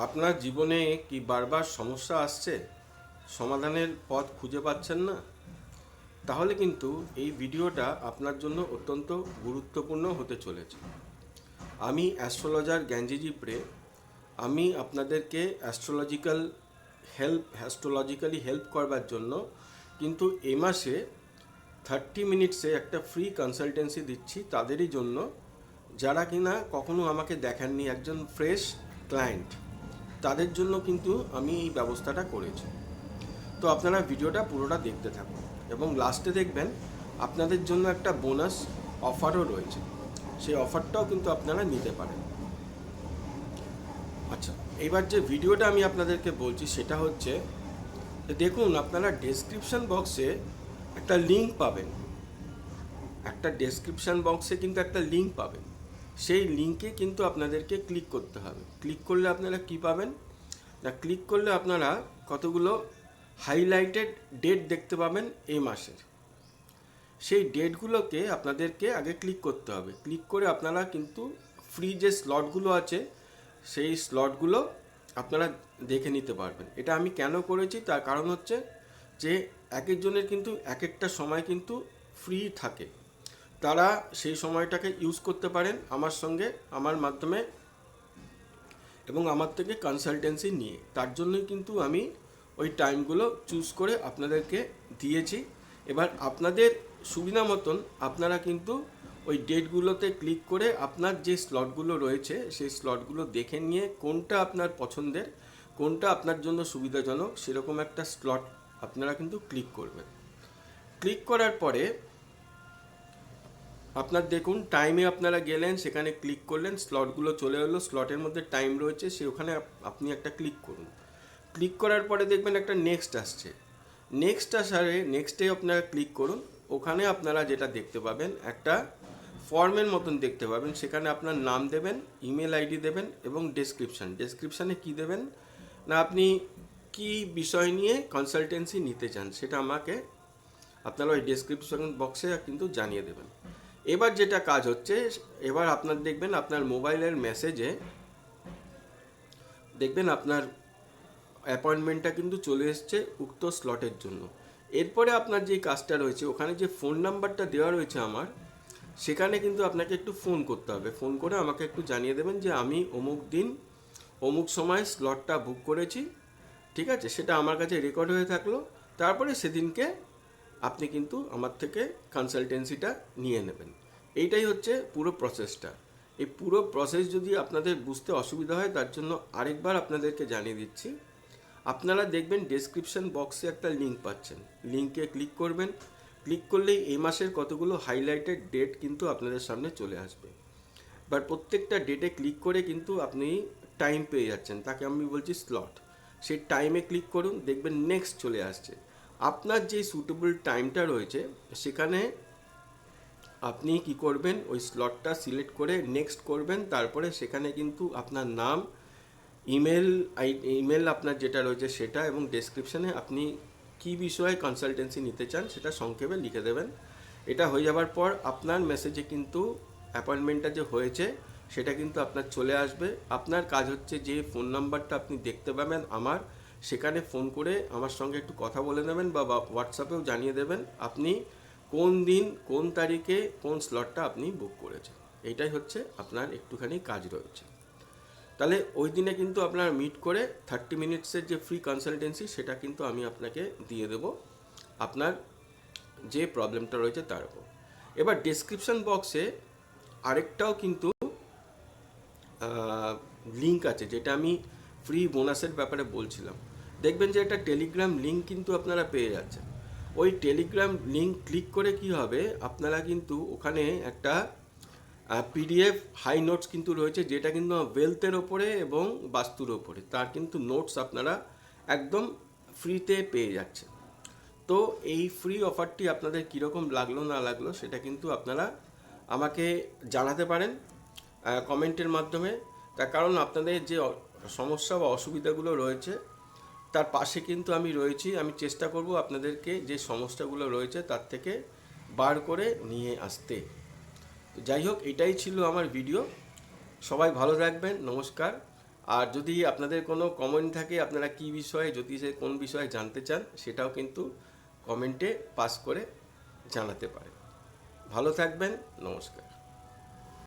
আপনার জীবনে কি বারবার সমস্যা আসছে, সমাধানের পথ খুঁজে পাচ্ছেন না? তাহলে কিন্তু এই ভিডিওটা আপনার জন্য অত্যন্ত গুরুত্বপূর্ণ হতে চলেছে। আমি অ্যাস্ট্রোলজার জ্ঞানজিজি প্রে। আমি আপনাদেরকে অ্যাস্ট্রোলজিক্যালি হেল্প করবার জন্য কিন্তু এই মাসে 30 মিনিটসে একটা ফ্রি কনসালটেন্সি দিচ্ছি তাদেরই জন্য, যারা কিনা কখনো আমাকে দেখেননি, একজন ফ্রেশ ক্লায়েন্ট। তাদের জন্য কিন্তু আমি এই ব্যবস্থাটা করেছি। তো আপনারা ভিডিওটা পুরোটা দেখতে থাকুন এবং লাস্টে দেখবেন আপনাদের জন্য একটা বোনাস অফারও রয়েছে। সেই অফারটাও কিন্তু আপনারা নিতে পারেন। আচ্ছা, এবার যে ভিডিওটা আমি আপনাদেরকে বলছি সেটা হচ্ছে, দেখুন আপনারা ডেসক্রিপশন বক্সে একটা লিঙ্ক পাবেন। কিন্তু একটা লিঙ্ক পাবেন। সেই লিঙ্কে কিন্তু আপনাদেরকে ক্লিক করতে হবে। ক্লিক করলে আপনারা কি পাবেন না, ক্লিক করলে আপনারা কতগুলো হাইলাইটেড ডেট দেখতে পাবেন এই মাসের। সেই ডেটগুলোকে আপনাদেরকে আগে ক্লিক করতে হবে। ক্লিক করে আপনারা কিন্তু ফ্রি যে স্লটগুলো আছে সেই স্লটগুলো আপনারা দেখে নিতে পারবেন। এটা আমি কেন করেছি তার কারণ হচ্ছে যে এক একজনের কিন্তু এক একটা সময় কিন্তু ফ্রি থাকে। তারা সেই সময়টাকে ইউজ করতে পারেন আমার সঙ্গে, আমার মাধ্যমে এবং আমার থেকে কনসালটেন্সি নিয়ে। তার জন্যই কিন্তু আমি ওই টাইমগুলো চুজ করে আপনাদেরকে দিয়েছি। এবার আপনাদের সুবিধা মতন আপনারা কিন্তু ওই ডেটগুলোতে ক্লিক করে আপনার যে স্লটগুলো রয়েছে সেই স্লটগুলো দেখে নিয়ে কোনটা আপনার পছন্দের, কোনটা আপনার জন্য সুবিধাজনক সেরকম একটা স্লট আপনারা কিন্তু ক্লিক করবেন। ক্লিক করার পরে আপনার দেখুন টাইমে আপনারা গেলেন, সেখানে ক্লিক করলেন, স্লটগুলো চলে এলো, স্লটের মধ্যে টাইম রয়েছে, ওখানে আপনি একটা ক্লিক করুন। ক্লিক করার পরে দেখবেন একটা নেক্সট আসছে। নেক্সটে আপনারা ক্লিক করুন। ওখানে আপনারা যেটা দেখতে পাবেন একটা ফর্মের মতন দেখতে পাবেন। সেখানে আপনার নাম দেবেন, ইমেল আইডি দেবেন এবং ডেসক্রিপশানে কি দেবেন না, আপনি কি বিষয় নিয়ে কনসালটেন্সি নিতে চান সেটা আমাকে আপনারা ওই ডেসক্রিপশন বক্সে কিন্তু জানিয়ে দেবেন। এবার যেটা কাজ হচ্ছে, এবার আপনার দেখবেন আপনার মোবাইলের মেসেজে দেখবেন আপনার অ্যাপয়েন্টমেন্টটা কিন্তু চলে এসছে উক্ত স্লটের জন্য। এরপরে আপনার যে কাজটা রয়েছে, ওখানে যে ফোন নাম্বারটা দেওয়া রয়েছে আমার, সেখানে কিন্তু আপনাকে একটু ফোন করতে হবে। ফোন করে আমাকে একটু জানিয়ে দেবেন যে আমি অমুক দিন অমুক সময় স্লটটা বুক করেছি, ঠিক আছে? সেটা আমার কাছে রেকর্ড হয়ে থাকলো। তারপরে সেদিনকে আপনি কিন্তু আমার থেকে কনসালটেন্সিটা নিয়ে নেবেন। এইটাই হচ্ছে পুরো প্রসেসটা। এই পুরো প্রসেস যদি আপনাদের বুঝতে অসুবিধা হয় তার জন্য আরেকবার আপনাদেরকে জানিয়ে দিচ্ছি। আপনারা দেখবেন ডেসক্রিপশন বক্সে একটা লিঙ্ক পাচ্ছেন, লিঙ্কে ক্লিক করবেন। ক্লিক করলেই এই মাসের কতগুলো হাইলাইটেড ডেট কিন্তু আপনাদের সামনে চলে আসবে। বাট প্রত্যেকটা ডেটে ক্লিক করে কিন্তু আপনি টাইম পেয়ে যাচ্ছেন, তাকে আমি বলছি স্লট। সেই টাইমে ক্লিক করুন, দেখবেন নেক্সট চলে আসছে। আপনার যে সুটেবল টাইমটা রয়েছে সেখানে আপনি কি করবেন, ওই স্লটটা সিলেক্ট করে নেক্সট করবেন। তারপরে সেখানে কিন্তু আপনার নাম, ইমেল আপনার যেটা রয়েছে সেটা এবং ডেসক্রিপশানে আপনি কি বিষয়ে কনসালটেন্সি নিতে চান সেটা সংক্ষেপে লিখে দেবেন। এটা হয়ে যাবার পর আপনার মেসেজে কিন্তু অ্যাপয়েন্টমেন্টটা যে হয়েছে সেটা কিন্তু আপনার চলে আসবে। আপনার কাজ হচ্ছে যে ফোন নাম্বারটা আপনি দেখতে পাবেন আমার, সেখানে ফোন করে আমার সঙ্গে একটু কথা বলে নেবেন বা হোয়াটসঅ্যাপেও জানিয়ে দেবেন আপনি কোন দিন কোন তারিখে কোন স্লটটা আপনি বুক করেছেন। এইটাই হচ্ছে আপনার একটুখানি কাজ রয়েছে। তাহলে ওই দিনে কিন্তু আপনার মিট করে 30 মিনিটসের যে ফ্রি কনসালটেন্সি সেটা কিন্তু আমি আপনাকে দিয়ে দেব আপনার যে প্রবলেমটা রয়েছে তার উপর। এবার ডেসক্রিপশন বক্সে আরেকটাও কিন্তু লিঙ্ক আছে, যেটা আমি ফ্রি বোনাসের ব্যাপারে বলছিলাম। দেখবেন যে একটা টেলিগ্রাম লিঙ্ক কিন্তু আপনারা পেয়ে যাচ্ছেন। ওই টেলিগ্রাম লিঙ্ক ক্লিক করে কি হবে, আপনারা কিন্তু ওখানে একটা পিডিএফ হাই নোটস কিন্তু রয়েছে, যেটা কিন্তু ওয়েলথের ওপরে এবং বাস্তুর ওপরে তার কিন্তু নোটস আপনারা একদম ফ্রিতে পেয়ে যাচ্ছেন। তো এই ফ্রি অফারটি আপনাদের কীরকম লাগলো না লাগলো সেটা কিন্তু আপনারা আমাকে জানাতে পারেন কমেন্টের মাধ্যমে। তার কারণ আপনাদের যে সমস্যা বা অসুবিধাগুলো রয়েছে তার পাশে কিন্তু আমি রয়েছি। আমি চেষ্টা করব আপনাদেরকে যে সমস্যাগুলো রয়েছে তার থেকে বার করে নিয়ে আসতে। তো যাই হোক, এটাই ছিল আমার ভিডিও। সবাই ভালো থাকবেন, নমস্কার। আর যদি আপনাদের কোনো কমেন্ট থাকে, আপনারা কি বিষয়ে, জ্যোতিষের কোন বিষয়ে জানতে চান, সেটাও কিন্তু কমেন্টে পাস করে জানাতে পারেন। ভালো থাকবেন, নমস্কার।